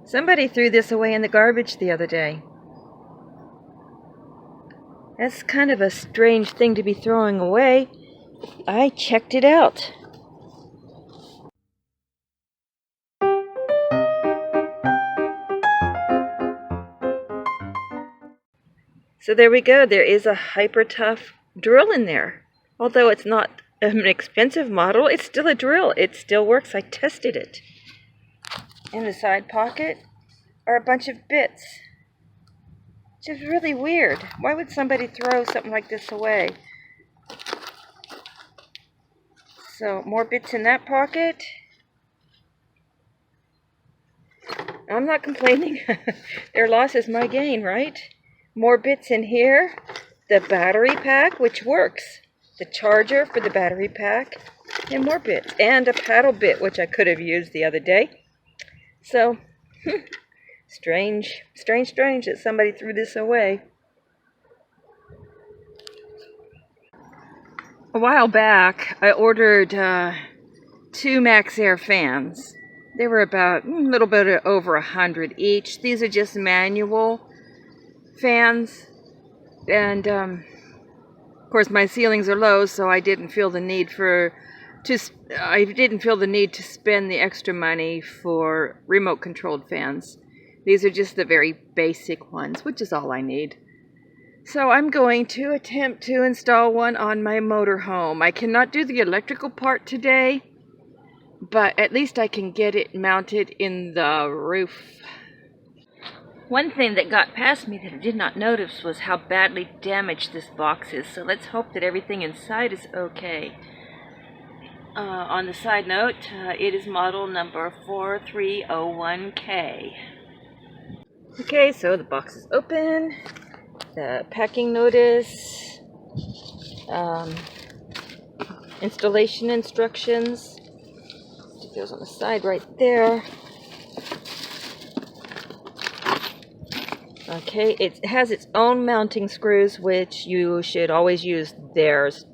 Somebody threw this away in the garbage the other day. That's kind of a strange thing to be throwing away. I checked it out. So there we go. There is a hyper tough drill in there. Although it's not an expensive model, it's still a drill. It still works. I tested it. In the side pocket are a bunch of bits. Which is really weird. Why would somebody throw something like this away? So, more bits in that pocket. I'm not complaining. Their loss is my gain, right? More bits in here. The battery pack, which works. The charger for the battery pack. And more bits. And a paddle bit, which I could have used the other day. So, strange that somebody threw this away. A while back, I ordered 2 MaxxAir fans. They were about a little bit over 100 each. These are just manual fans, and of course my ceilings are low, so I didn't feel the need to spend the extra money for remote controlled fans. These are just the very basic ones, which is all I need. So I'm going to attempt to install one on my motorhome. I cannot do the electrical part today, but at least I can get it mounted in the roof. One thing that got past me that I did not notice was how badly damaged this box is, so let's hope that everything inside is okay. On the side note, it is model number 4301K. Okay, so the box is open. The packing notice, installation instructions. It goes on the side right there. Okay, it has its own mounting screws, which you should always use theirs.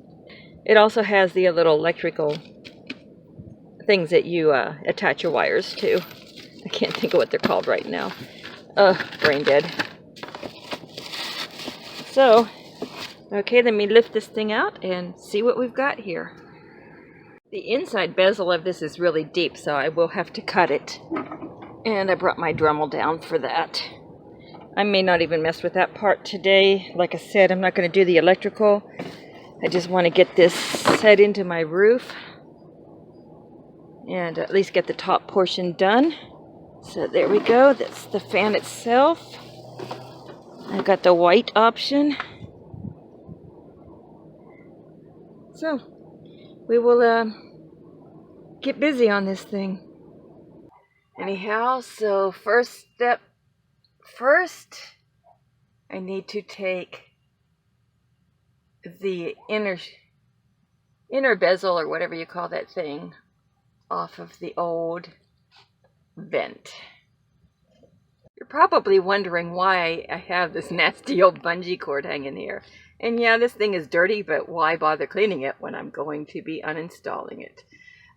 It also has the little electrical things that you attach your wires to. I can't think of what they're called right now. Brain dead. So, okay, let me lift this thing out and see what we've got here. The inside bezel of this is really deep, so I will have to cut it. And I brought my Dremel down for that. I may not even mess with that part today. Like I said, I'm not going to do the electrical. I just want to get this set into my roof and at least get the top portion done. So there we go. That's the fan itself. I've got the white option. So we will get busy on this thing. Anyhow, so first, I need to take the inner bezel, or whatever you call that thing, off of the old vent. You're probably wondering why I have this nasty old bungee cord hanging here. And yeah, this thing is dirty, but why bother cleaning it when I'm going to be uninstalling it?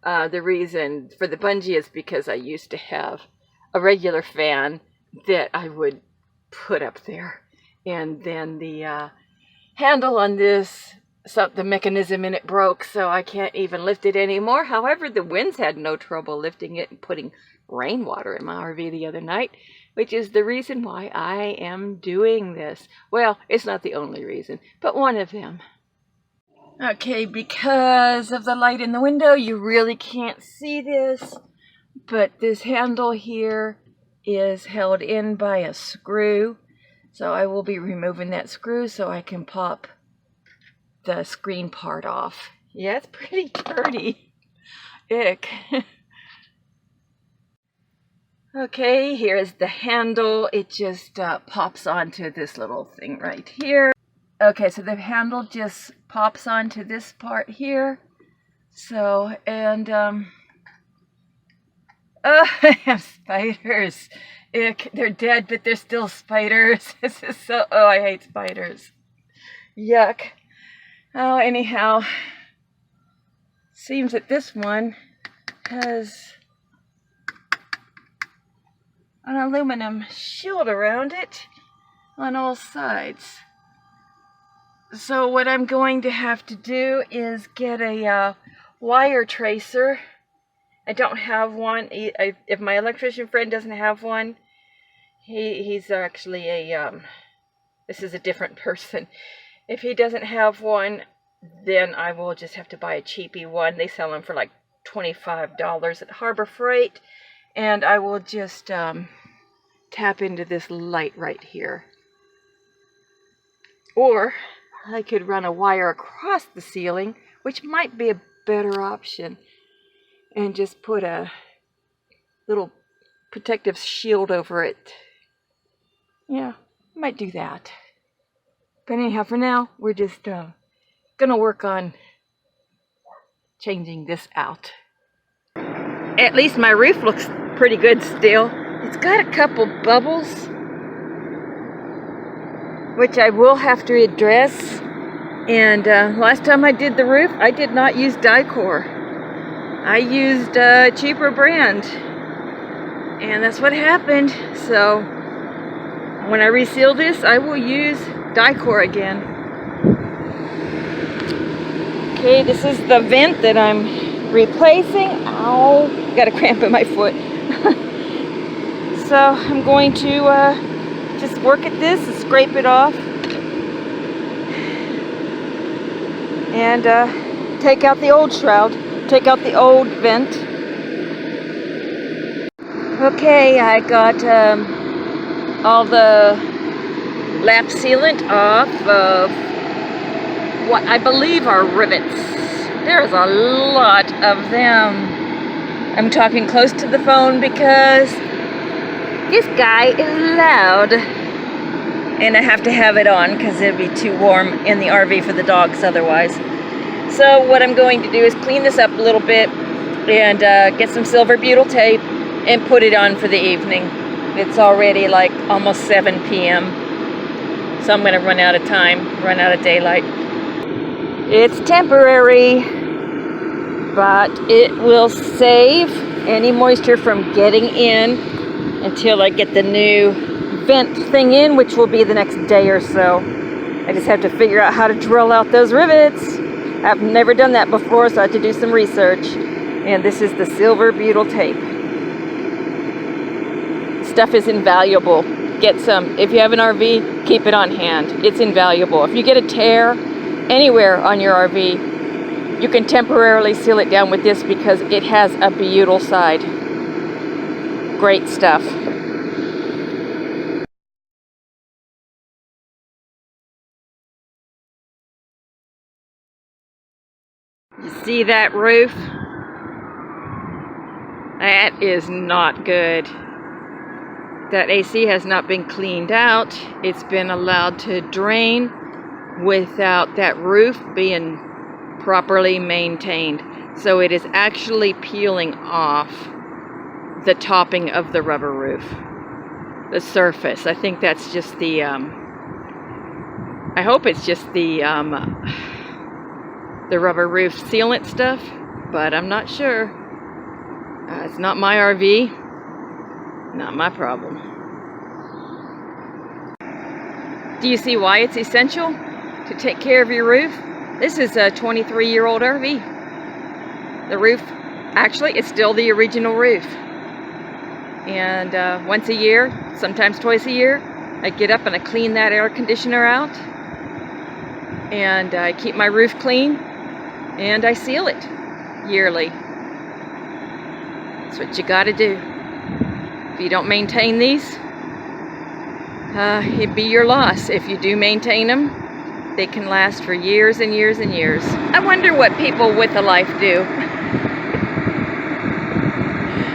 The reason for the bungee is because I used to have a regular fan that I would put up there. And then the handle on this, the mechanism in it broke, so I can't even lift it anymore. However, the winds had no trouble lifting it and putting rainwater in my RV the other night, which is the reason why I am doing this. Well, it's not the only reason, but one of them. Okay, because of the light in the window, you really can't see this, but this handle here is held in by a screw. So I will be removing that screw so I can pop the screen part off. Yeah, it's pretty dirty. Ick. Okay, here's the handle. It just pops onto this little thing right here. Okay, so the handle just pops onto this part here. So, and I have spiders. Ick, they're dead, but they're still spiders. This is so, I hate spiders. Yuck. Oh, anyhow, seems that this one has an aluminum shield around it on all sides. So what I'm going to have to do is get a wire tracer. I don't have one. If my electrician friend doesn't have one, he's actually this is a different person. If he doesn't have one, then I will just have to buy a cheapy one. They sell them for like $25 at Harbor Freight. And I will just tap into this light right here. Or I could run a wire across the ceiling, which might be a better option, and just put a little protective shield over it. Yeah, I might do that. But anyhow, for now, we're just gonna work on changing this out. At least my roof looks pretty good still. It's got a couple bubbles, which I will have to address. And last time I did the roof, I did not use Dicor. I used a cheaper brand, and that's what happened. So when I reseal this, I will use Dicor again. Okay, this is the vent that I'm replacing. Ow, got a cramp in my foot. So I'm going to just work at this and scrape it off. And take out the old shroud, take out the old vent. Okay, I got all the lap sealant off of what I believe are rivets. There's a lot of them. I'm talking close to the phone because this guy is loud. And I have to have it on because it'll be too warm in the RV for the dogs otherwise. So what I'm going to do is clean this up a little bit and get some silver butyl tape and put it on for the evening. It's already like almost 7 p.m. So I'm going to run out of time, run out of daylight. It's temporary, but it will save any moisture from getting in until I get the new vent thing in, which will be the next day or so. I just have to figure out how to drill out those rivets. I've never done that before, so I had to do some research. And this is the silver butyl tape. Stuff is invaluable. Get some. If you have an RV, keep it on hand. It's invaluable. If you get a tear anywhere on your RV, you can temporarily seal it down with this because it has a butyl side. Great stuff. You see that roof? That is not good. That AC has not been cleaned out. It's been allowed to drain without that roof being properly maintained. So it is actually peeling off the topping of the rubber roof. The surface. I think that's just the, I hope it's just the rubber roof sealant stuff, but I'm not sure. It's not my RV, not my problem. Do you see why it's essential to take care of your roof? This is a 23-year-old RV. The roof, actually, it's still the original roof. And once a year, sometimes twice a year, I get up and I clean that air conditioner out. And I keep my roof clean. And I seal it yearly. That's what you gotta do. If you don't maintain these, it'd be your loss. If you do maintain them, they can last for years and years and years. I wonder what people with a life do.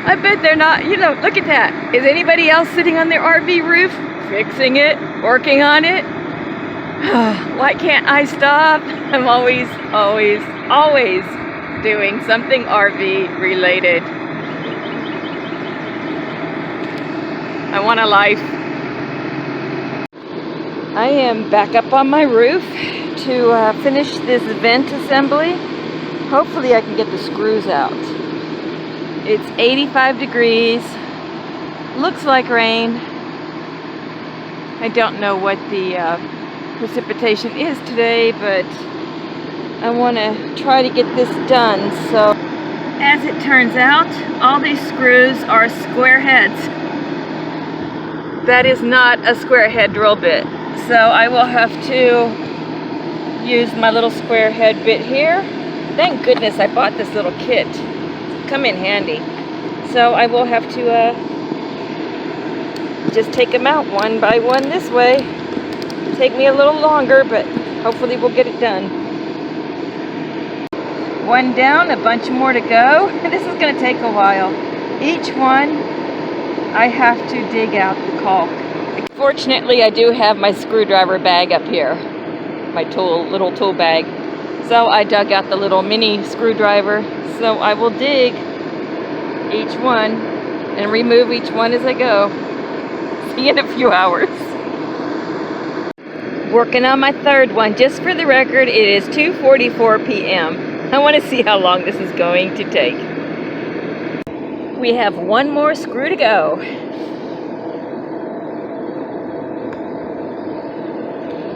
I bet they're not, you know, look at that. Is anybody else sitting on their RV roof, fixing it, working on it? Why can't I stop? I'm always doing something RV related. I want a life. I am back up on my roof to finish this vent assembly. Hopefully I can get the screws out. It's 85 degrees Looks like rain. I don't know what the precipitation is today, but I want to try to get this done. So, as it turns out, all these screws are square heads. That is not a square head drill bit. So I will have to use my little square head bit here. Thank goodness I bought this little kit. It's come in handy. So I will have to just take them out one by one this way. Take me a little longer, but hopefully we'll get it done. One down, a bunch more to go. This is going to take a while. Each one, I have to dig out the caulk. Fortunately, I do have my screwdriver bag up here. My little tool bag. So I dug out the little mini screwdriver. So I will dig each one and remove each one as I go. See you in a few hours. Working on my third one. Just for the record, it is 2:44 p.m. I want to see how long this is going to take. We have one more screw to go.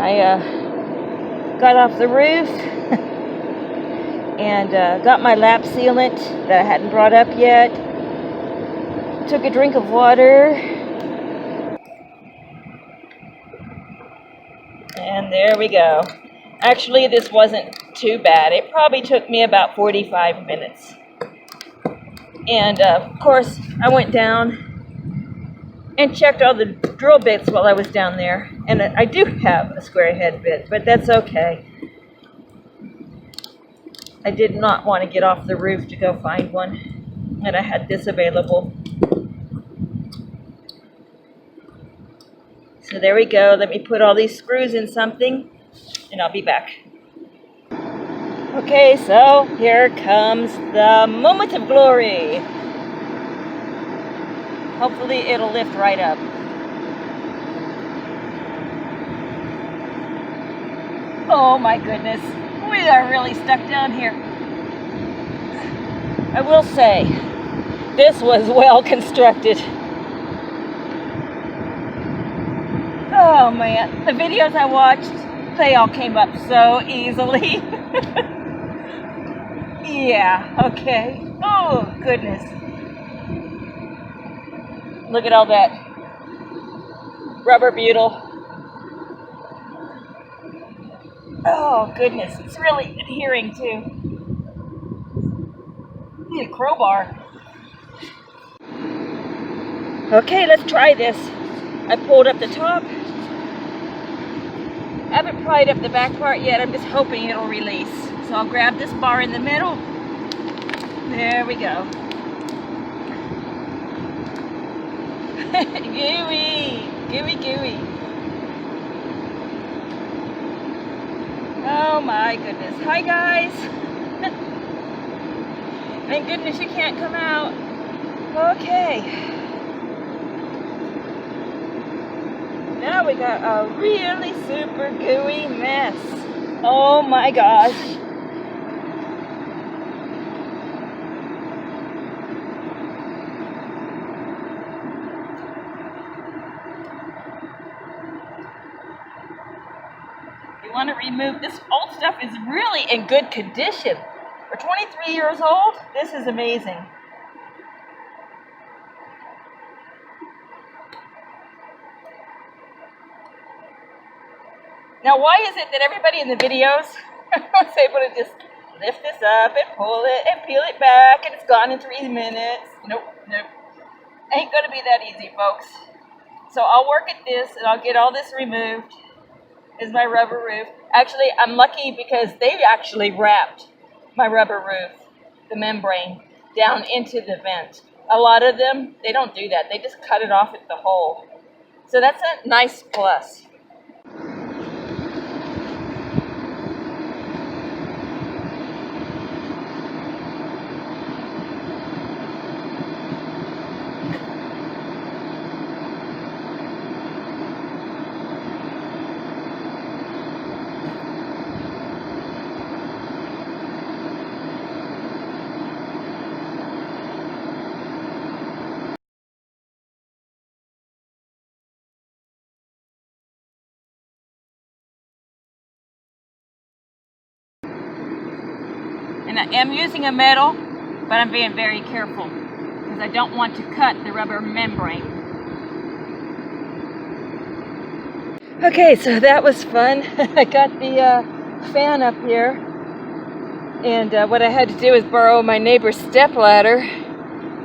I got off the roof and got my lap sealant that I hadn't brought up yet. Took a drink of water. And there we go. Actually, this wasn't too bad. It probably took me about 45 minutes. And of course, I went down and checked all the drill bits while I was down there. And I do have a square head bit, but that's okay. I did not want to get off the roof to go find one, and I had this available. So there we go. Let me put all these screws in something, and I'll be back. Okay, so here comes the moment of glory. Hopefully it'll lift right up. Oh my goodness, we are really stuck down here. I will say, this was well constructed. Oh man, the videos I watched, they all came up so easily. Yeah, okay. Oh goodness. Look at all that rubber butyl. Oh goodness, it's really adhering too. Need a crowbar. Okay, let's try this. I pulled up the top. I haven't pried up the back part yet. I'm just hoping it'll release. So I'll grab this bar in the middle. There we go. Gooey, gooey, gooey. Oh my goodness. Hi guys. Thank goodness you can't come out. Okay. Now we got a really super gooey mess. Oh my gosh. You want to remove this old stuff is really in good condition. For 23 years old, this is amazing. Now, why is it that everybody in the videos is able to just lift this up and pull it and peel it back and it's gone in 3 minutes? Nope, nope. Ain't gonna be that easy, folks. So I'll work at this and I'll get all this removed. Is my rubber roof. Actually, I'm lucky because they actually wrapped my rubber roof, the membrane, down into the vent. A lot of them, they don't do that. They just cut it off at the hole. So that's a nice plus. And I am using a metal, but I'm being very careful because I don't want to cut the rubber membrane. Okay, so that was fun. I got the fan up here, and what I had to do is borrow my neighbor's step ladder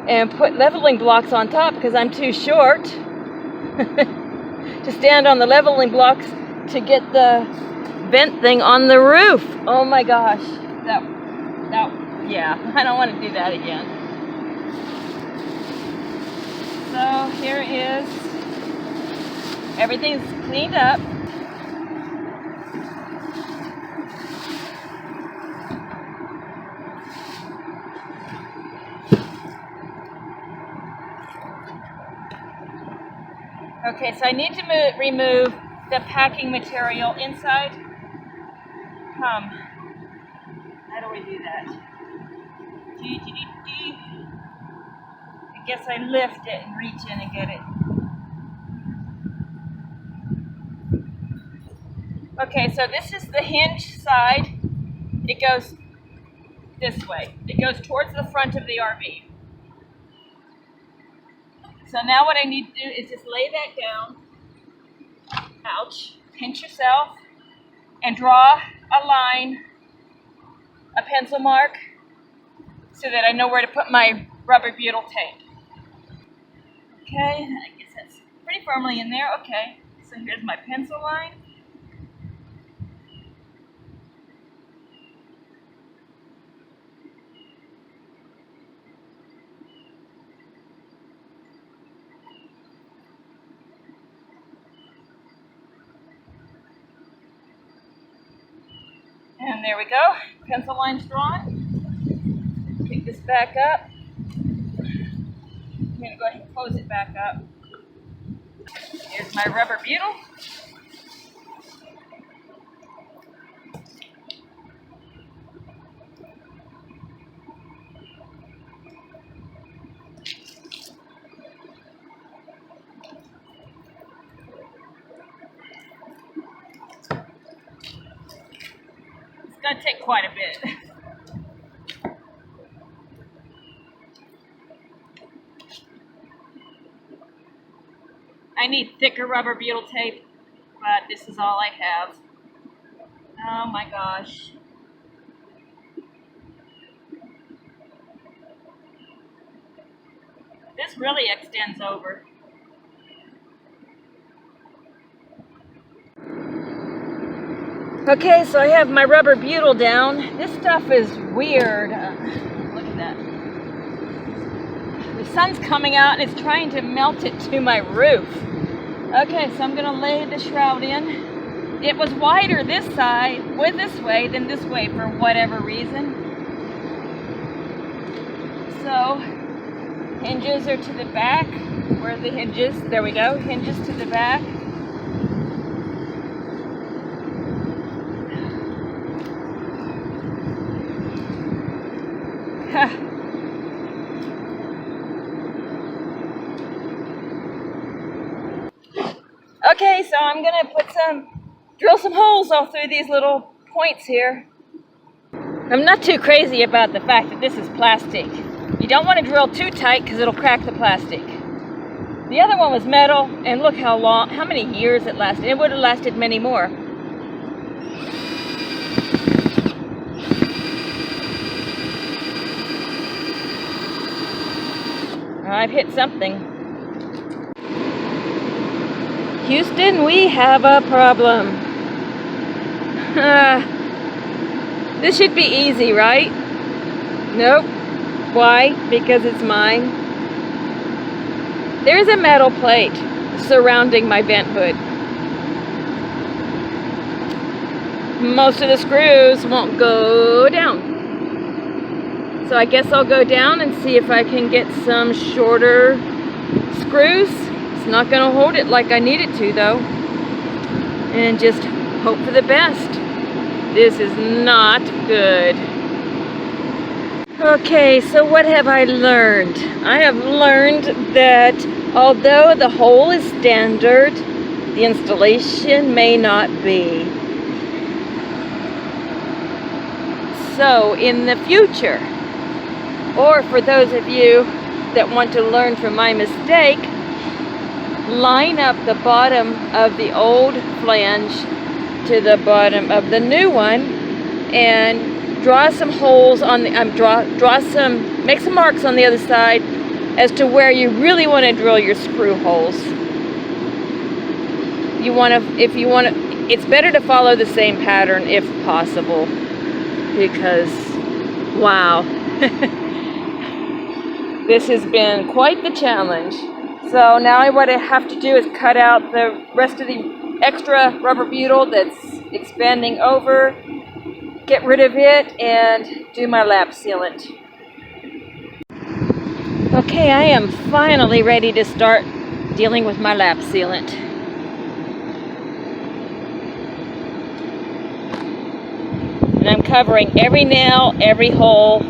and put leveling blocks on top because I'm too short to stand on the leveling blocks to get the vent thing on the roof. Oh my gosh, yeah, I don't want to do that again. So here is, everything's cleaned up. Okay, so I need to remove the packing material inside. How do we do that? I guess I lift it and reach in and get it. Okay, so this is the hinge side. It goes this way. It goes towards the front of the RV. So now what I need to do is just lay that down. Ouch. Pinch yourself and draw a line, a pencil mark, so that I know where to put my rubber butyl tape. Okay, I guess that's pretty firmly in there. Okay, so here's my pencil line. And there we go, pencil line's drawn. Pick this back up. I'm gonna go ahead and close it back up. Here's my rubber butyl. It's gonna take quite a bit. I need thicker rubber butyl tape, but this is all I have. Oh my gosh. This really extends over. Okay, so I have my rubber butyl down. This stuff is weird. Look at that. The sun's coming out and it's trying to melt it to my roof. Okay, so I'm gonna lay the shroud in. It was wider this side, this way than this way for whatever reason. So, hinges are to the back. Where are the hinges? There we go, hinges to the back. Okay, so I'm gonna drill some holes all through these little points here. I'm not too crazy about the fact that this is plastic. You don't want to drill too tight because it'll crack the plastic. The other one was metal, and look how many years it lasted. It would have lasted many more. I've hit something. Houston, we have a problem. This should be easy, right? Nope. Why? Because it's mine. There's a metal plate surrounding my vent hood. Most of the screws won't go down. So I guess I'll go down and see if I can get some shorter screws. It's not going to hold it like I need it to, though. And just hope for the best. This is not good. Okay, so what have I learned? I have learned that although the hole is standard, the installation may not be. So in the future, or for those of you that want to learn from my mistake, line up the bottom of the old flange to the bottom of the new one and draw some holes on the make some marks on the other side as to where you really want to drill your screw holes. It's better to follow the same pattern if possible, because wow, this has been quite the challenge. So now what I have to do is cut out the rest of the extra rubber butyl that's expanding over, get rid of it, and do my lap sealant. Okay, I am finally ready to start dealing with my lap sealant. And I'm covering every nail, every hole,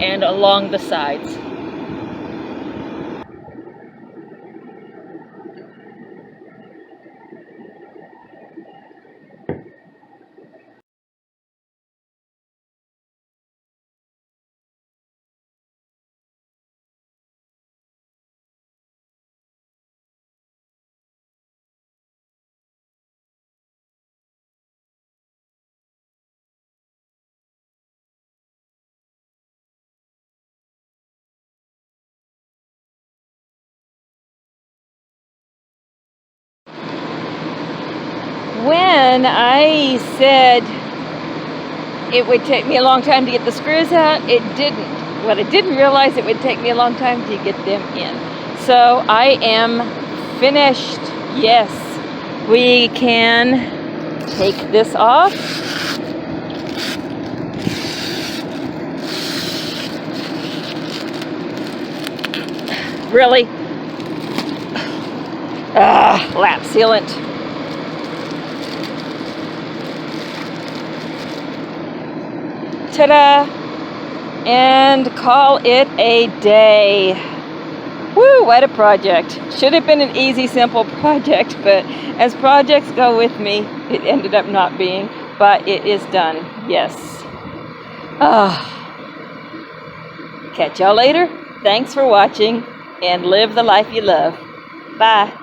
and along the sides. When I said it would take me a long time to get the screws out, it didn't. What I didn't realize, it would take me a long time to get them in. So I am finished. Yes, we can take this off. Really? Lap sealant. Ta-da! And call it a day. Woo, what a project. Should have been an easy, simple project, but as projects go with me, it ended up not being, but it is done. Yes. Catch y'all later. Thanks for watching, and live the life you love. Bye.